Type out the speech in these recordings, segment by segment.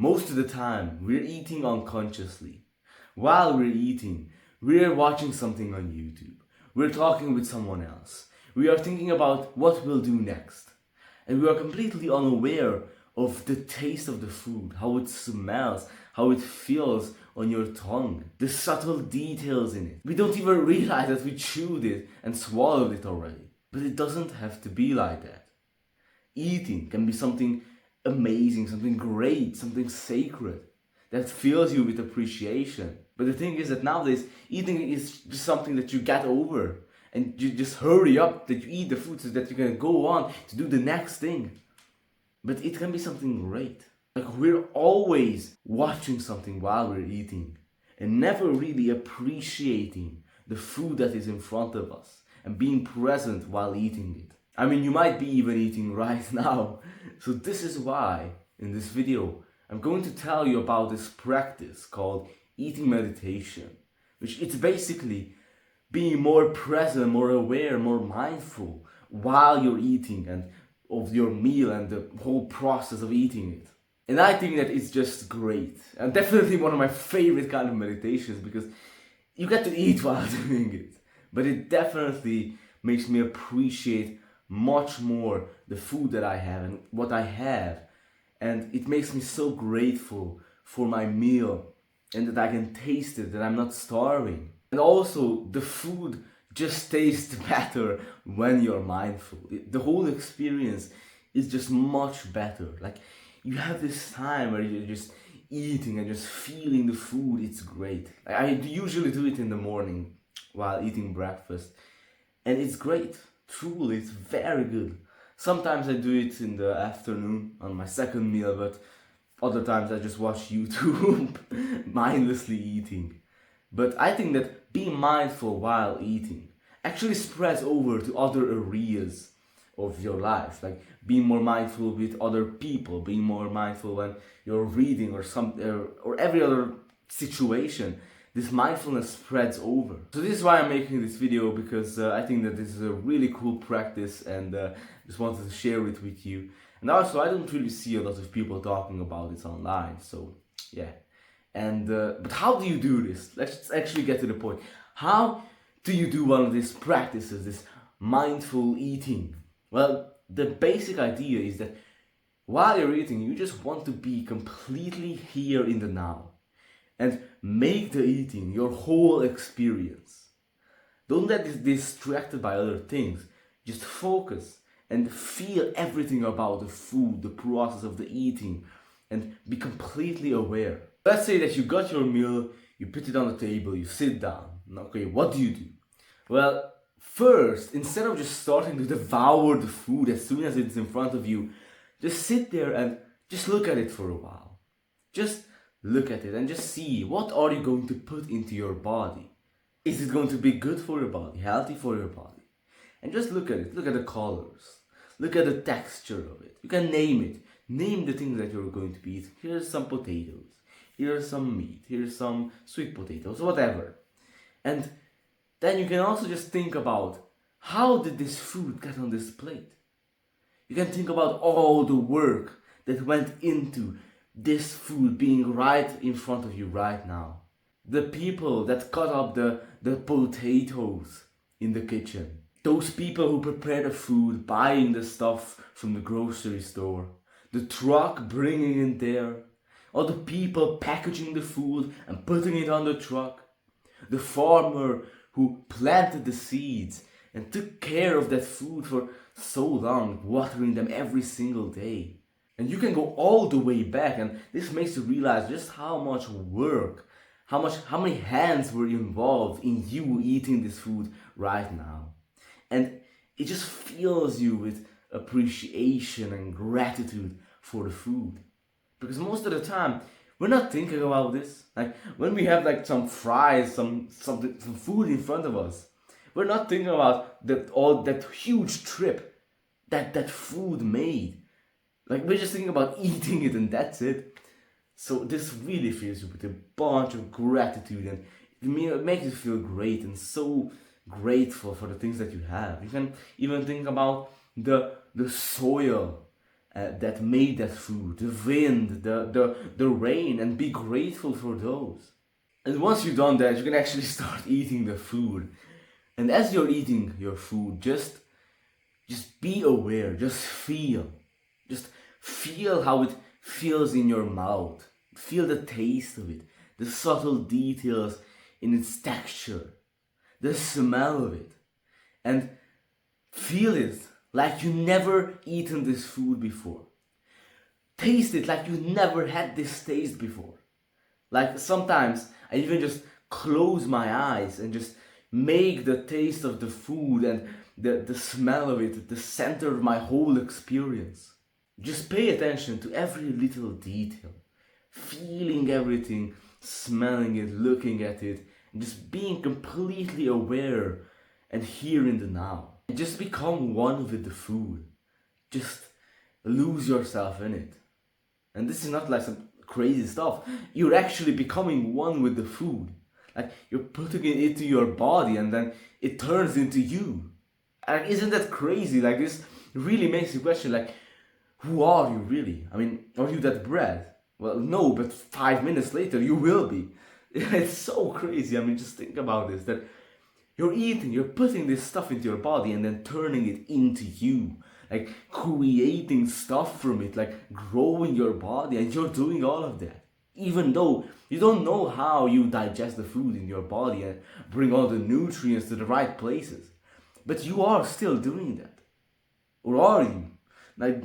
Most of the time, we're eating unconsciously. While we're eating, we're watching something on YouTube. We're talking with someone else. We are thinking about what we'll do next. And we are completely unaware of the taste of the food, how it smells, how it feels on your tongue, the subtle details in it. We don't even realize that we chewed it and swallowed it already. But it doesn't have to be like that. Eating can be something amazing, something great, something sacred that fills you with appreciation. But the thing is that nowadays, eating is just something that you get over. And you just hurry up that you eat the food so that you can go on to do the next thing. But it can be something great. Like we're always watching something while we're eating and never really appreciating the food that is in front of us and being present while eating it. I mean, you might be even eating right now. So this is why, in this video, I'm going to tell you about this practice called eating meditation, which it's basically being more present, more aware, more mindful while you're eating and of your meal and the whole process of eating it. And I think that it's just great. And definitely one of my favorite kind of meditations because you get to eat while doing it. But it definitely makes me appreciate much more the food that I have and what I have. And it makes me so grateful for my meal and that I can taste it, that I'm not starving. And also, the food just tastes better when you're mindful. The whole experience is just much better. Like, you have this time where you're just eating and just feeling the food. It's great. I usually do it in the morning while eating breakfast. And it's great. Truly, it's very good. Sometimes I do it in the afternoon on my second meal, but other times I just watch YouTube mindlessly eating. But I think that being mindful while eating actually spreads over to other areas of your life, like being more mindful with other people, being more mindful when you're reading or every other situation. This mindfulness spreads over. So this is why I'm making this video, because I think that this is a really cool practice and just wanted to share it with you. And also I don't really see a lot of people talking about it online, so yeah. And but how do you do this? Let's actually get to the point. How do you do one of these practices, this mindful eating? Well, the basic idea is that while you're eating, you just want to be completely here in the now and make the eating your whole experience. Don't get distracted by other things. Just focus and feel everything about the food, the process of the eating, and be completely aware. Let's say that you got your meal, you put it on the table, you sit down. Okay, what do? Well, first, instead of just starting to devour the food as soon as it's in front of you, just sit there and just look at it for a while. Just look at it and just see, what are you going to put into your body? Is it going to be good for your body, healthy for your body? And just look at it, look at the colors, look at the texture of it. You can name it. Name the things that you're going to be eating. Here's some potatoes. Here's some meat. Here's some sweet potatoes, whatever. And then you can also just think about, how did this food get on this plate? You can think about all the work that went into this food being right in front of you right now. The people that cut up the potatoes in the kitchen. Those people who prepare the food, buying the stuff from the grocery store. The truck bringing it there. Or the people packaging the food and putting it on the truck. The farmer who planted the seeds and took care of that food for so long, watering them every single day. And you can go all the way back, and this makes you realize just how much work, how many hands were involved in you eating this food right now. And it just fills you with appreciation and gratitude for the food. Because most of the time, we're not thinking about this. Like when we have like some fries, some food in front of us, we're not thinking about that huge trip that food made. Like we're just thinking about eating it and that's it. So this really fills you with a bunch of gratitude, and it makes you feel great and so grateful for the things that you have. You can even think about the soil that made that food, the wind, the rain, and be grateful for those. And once you've done that, you can actually start eating the food. And as you're eating your food, just be aware, just feel how it feels in your mouth. Feel the taste of it, the subtle details in its texture, the smell of it, and feel it like you never eaten this food before. Taste it like you never had this taste before. Like sometimes I even just close my eyes and just make the taste of the food and the smell of it the center of my whole experience. Just pay attention to every little detail, feeling everything, smelling it, looking at it, and just being completely aware and here in the now. And just become one with the food. Just lose yourself in it. And this is not like some crazy stuff. You're actually becoming one with the food. Like you're putting it into your body and then it turns into you. Like, isn't that crazy? Like this really makes you question, like, who are you really? I mean, are you that bread? Well, no, but 5 minutes later you will be. It's so crazy. I mean, just think about this, that you're eating, you're putting this stuff into your body and then turning it into you. Like creating stuff from it, like growing your body, and you're doing all of that. Even though you don't know how you digest the food in your body and bring all the nutrients to the right places. But you are still doing that. Or are you? Like,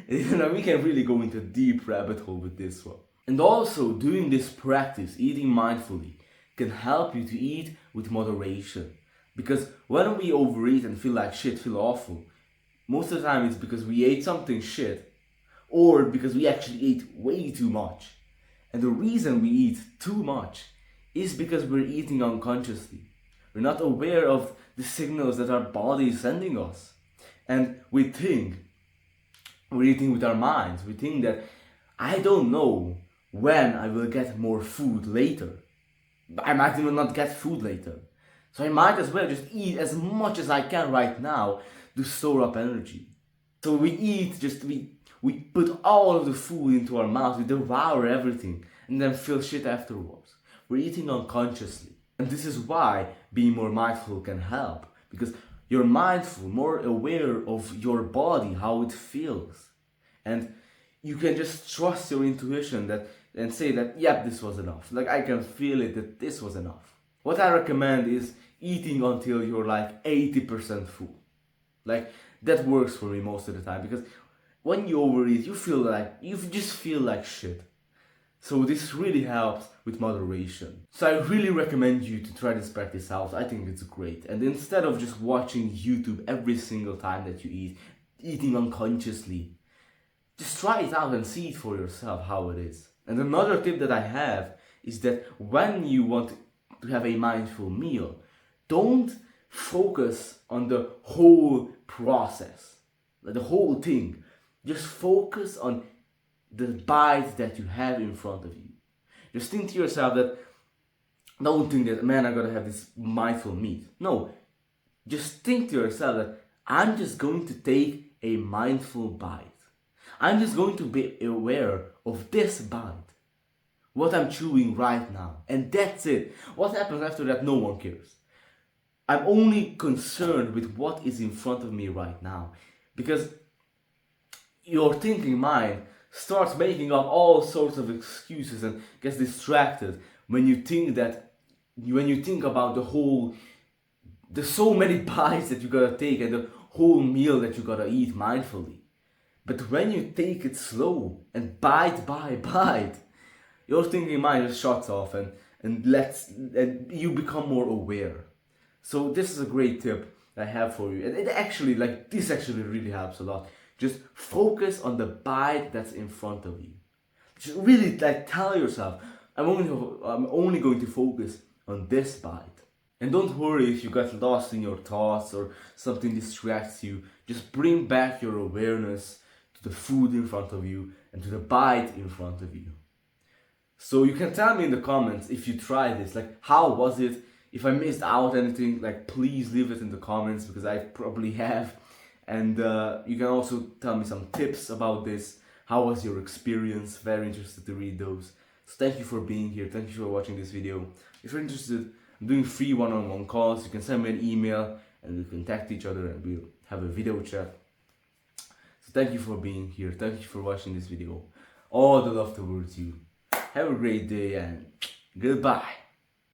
we can really go into a deep rabbit hole with this one. And also, doing this practice, eating mindfully, can help you to eat with moderation. Because when we overeat and feel like shit, feel awful, most of the time it's because we ate something shit, or because we actually ate way too much. And the reason we eat too much is because we're eating unconsciously. We're not aware of the signals that our body is sending us. And we think we're eating with our minds. We think that I don't know when I will get more food later. I might even not get food later. So I might as well just eat as much as I can right now to store up energy. So we eat, we put all of the food into our mouth, we devour everything, and then feel shit afterwards. We're eating unconsciously. And this is why being more mindful can help. Because you're mindful, more aware of your body, how it feels. And you can just trust your intuition and say that, yep, this was enough. Like I can feel it that this was enough. What I recommend is eating until you're like 80% full. Like that works for me most of the time, because when you overeat, you just feel like shit. So this really helps with moderation. So I really recommend you to try this practice out. I think it's great. And instead of just watching YouTube every single time that you eat, eating unconsciously, just try it out and see it for yourself how it is. And another tip that I have is that when you want to have a mindful meal, don't focus on the whole process, like the whole thing. Just focus on the bite that you have in front of you. Just think to yourself that, don't think that, man, I gotta have this mindful meat. No, just think to yourself that I'm just going to take a mindful bite. I'm just going to be aware of this bite, what I'm chewing right now, and that's it. What happens after that, no one cares. I'm only concerned with what is in front of me right now, because your thinking mind starts making up all sorts of excuses and gets distracted when you think about there's so many bites that you gotta take and the whole meal that you gotta eat mindfully. But when you take it slow and bite by bite, your thinking mind just shuts off and you become more aware. So this is a great tip I have for you. And this actually really helps a lot. Just focus on the bite that's in front of you. Just really tell yourself, I'm only going to focus on this bite. And don't worry if you got lost in your thoughts or something distracts you. Just bring back your awareness to the food in front of you and to the bite in front of you. So you can tell me in the comments if you tried this, how was it? If I missed out anything, please leave it in the comments, because I probably have. And you can also tell me some tips about this. How was your experience? Very interested to read those. So thank you for being here. Thank you for watching this video. If you're interested, I'm doing free one-on-one calls. You can send me an email and we contact each other and we'll have a video chat. So thank you for being here. Thank you for watching this video. All the love towards you. Have a great day and goodbye.